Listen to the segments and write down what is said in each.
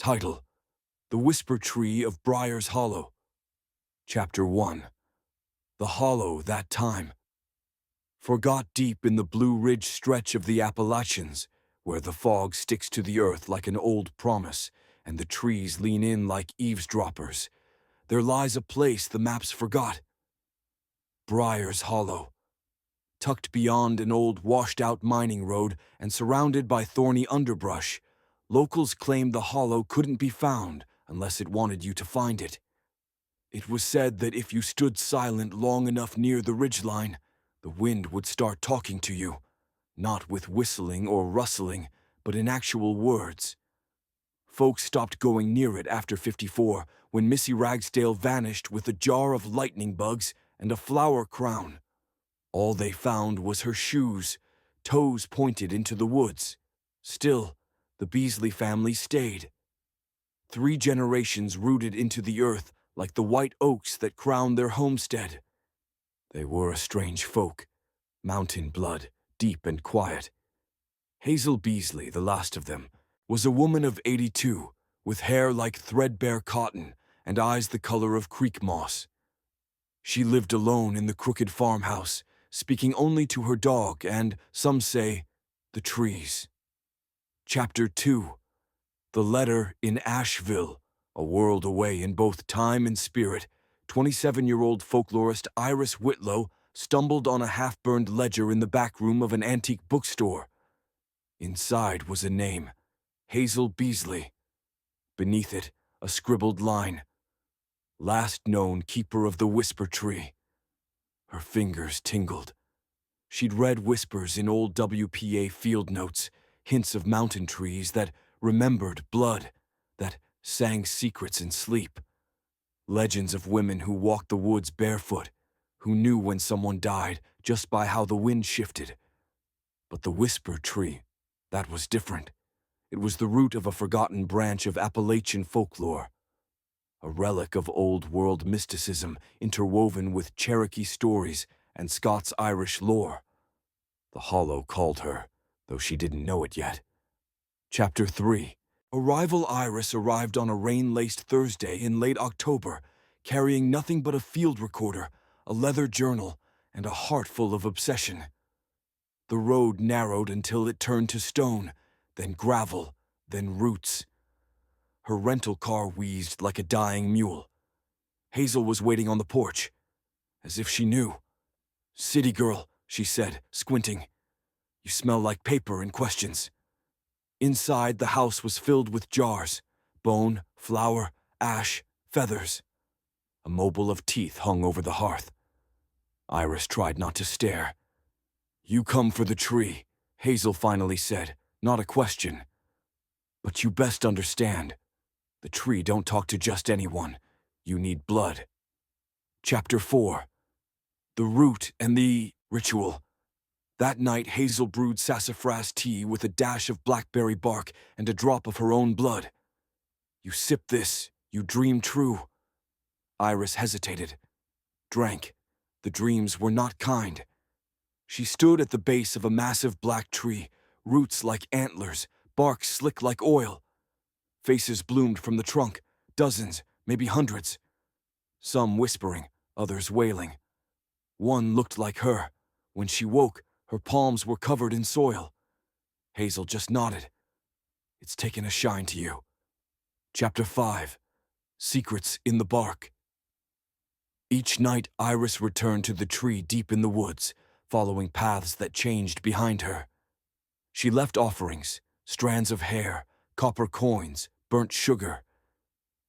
Title: The Whisper Tree of Briars Hollow. Chapter 1. The Hollow That Time. Forgot deep in the Blue Ridge stretch of the Appalachians, where the fog sticks to the earth like an old promise, and the trees lean in like eavesdroppers, there lies a place the maps forgot. Briars Hollow. Tucked beyond an old washed-out mining road and surrounded by thorny underbrush, locals claimed the hollow couldn't be found unless it wanted you to find it. It was said that if you stood silent long enough near the ridgeline, the wind would start talking to you, not with whistling or rustling, but in actual words. Folks stopped going near it after 54 when Missy Ragsdale vanished with a jar of lightning bugs and a flower crown. All they found was her shoes, toes pointed into the woods. Still, the Beasley family stayed. 3 generations rooted into the earth like the white oaks that crowned their homestead. They were a strange folk, mountain blood, deep and quiet. Hazel Beasley, the last of them, was a woman of 82, with hair like threadbare cotton and eyes the color of creek moss. She lived alone in the crooked farmhouse, speaking only to her dog and, some say, the trees. Chapter 2. The Letter in Asheville. A world away in both time and spirit, 27-year-old folklorist Iris Whitlow stumbled on a half-burned ledger in the back room of an antique bookstore. Inside was a name, Hazel Beasley. Beneath it, a scribbled line, last known keeper of the Whisper Tree. Her fingers tingled. She'd read whispers in old WPA field notes, hints of mountain trees that remembered blood, that sang secrets in sleep. Legends of women who walked the woods barefoot, who knew when someone died just by how the wind shifted. But the Whisper Tree, that was different. It was the root of a forgotten branch of Appalachian folklore, a relic of old-world mysticism interwoven with Cherokee stories and Scots-Irish lore. The Hollow called her, though she didn't know it yet. Chapter 3. Arrival Iris arrived on a rain-laced Thursday in late October, carrying nothing but a field recorder, a leather journal, and a heart full of obsession. The road narrowed until it turned to stone, then gravel, then roots. Her rental car wheezed like a dying mule. Hazel was waiting on the porch, as if she knew. "City girl," she said, squinting. "You smell like paper and questions." Inside, the house was filled with jars, bone, flour, ash, feathers. A mobile of teeth hung over the hearth. Iris tried not to stare. "You come for the tree," Hazel finally said, not a question. "But you best understand. The tree don't talk to just anyone. You need blood." Chapter 4. The Root and the Ritual. That night, Hazel brewed sassafras tea with a dash of blackberry bark and a drop of her own blood. "You sip this, you dream true." Iris hesitated, drank. The dreams were not kind. She stood at the base of a massive black tree, roots like antlers, bark slick like oil. Faces bloomed from the trunk, dozens, maybe hundreds. Some whispering, others wailing. One looked like her. When she woke, her palms were covered in soil. Hazel just nodded. "It's taken a shine to you." Chapter 5. Secrets in the Bark. Each night, Iris returned to the tree deep in the woods, following paths that changed behind her. She left offerings, strands of hair, copper coins, burnt sugar.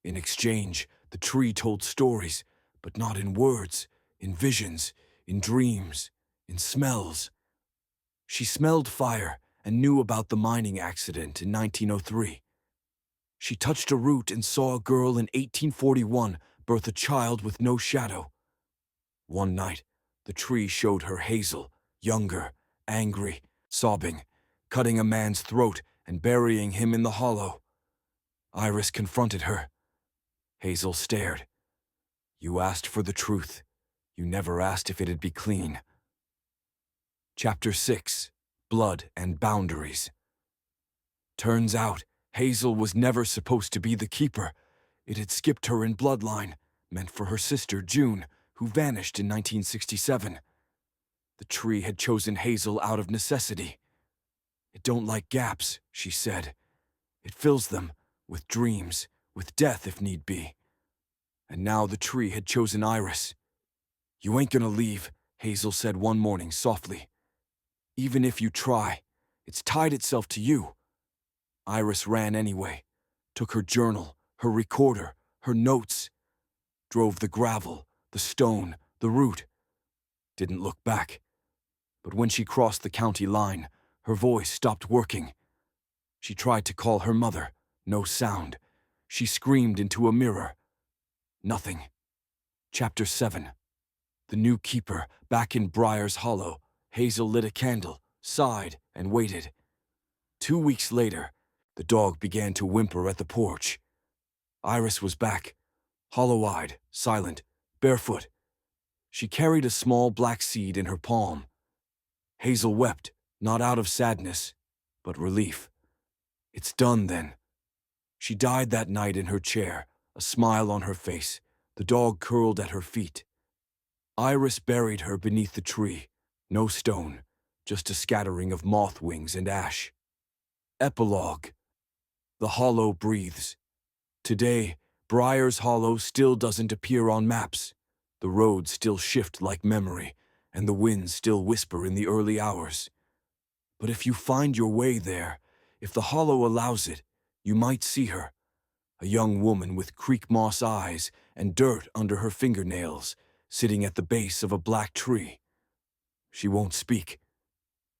In exchange, the tree told stories, but not in words, in visions, in dreams, in smells. She smelled fire and knew about the mining accident in 1903. She touched a root and saw a girl in 1841 birth a child with no shadow. One night, the tree showed her Hazel, younger, angry, sobbing, cutting a man's throat and burying him in the hollow. Iris confronted her. Hazel stared. "You asked for the truth. You never asked if it'd be clean." Chapter 6. Blood and Boundaries. Turns out, Hazel was never supposed to be the keeper. It had skipped her in bloodline, meant for her sister, June, who vanished in 1967. The tree had chosen Hazel out of necessity. It don't like gaps, she said. It fills them with dreams, with death if need be. And now the tree had chosen Iris. You ain't gonna leave, Hazel said one morning softly. Even if you try, it's tied itself to you. Iris ran anyway, took her journal, her recorder, her notes, drove the gravel, the stone, the route. Didn't look back. But when she crossed the county line, her voice stopped working. She tried to call her mother. No sound. She screamed into a mirror. Nothing. Chapter 7. The new keeper, back in Briars Hollow. Hazel lit a candle, sighed, and waited. 2 weeks later, the dog began to whimper at the porch. Iris was back, hollow-eyed, silent, barefoot. She carried a small black seed in her palm. Hazel wept, not out of sadness, but relief. It's done then. She died that night in her chair, a smile on her face, the dog curled at her feet. Iris buried her beneath the tree. No stone, just a scattering of moth wings and ash. Epilogue. The hollow breathes. Today, Briars Hollow still doesn't appear on maps. The roads still shift like memory, and the winds still whisper in the early hours. But if you find your way there, if the hollow allows it, you might see her. A young woman with creek moss eyes and dirt under her fingernails, sitting at the base of a black tree. She won't speak.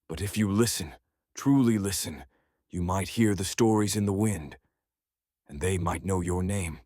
But if you listen, truly listen, you might hear the stories in the wind, and they might know your name.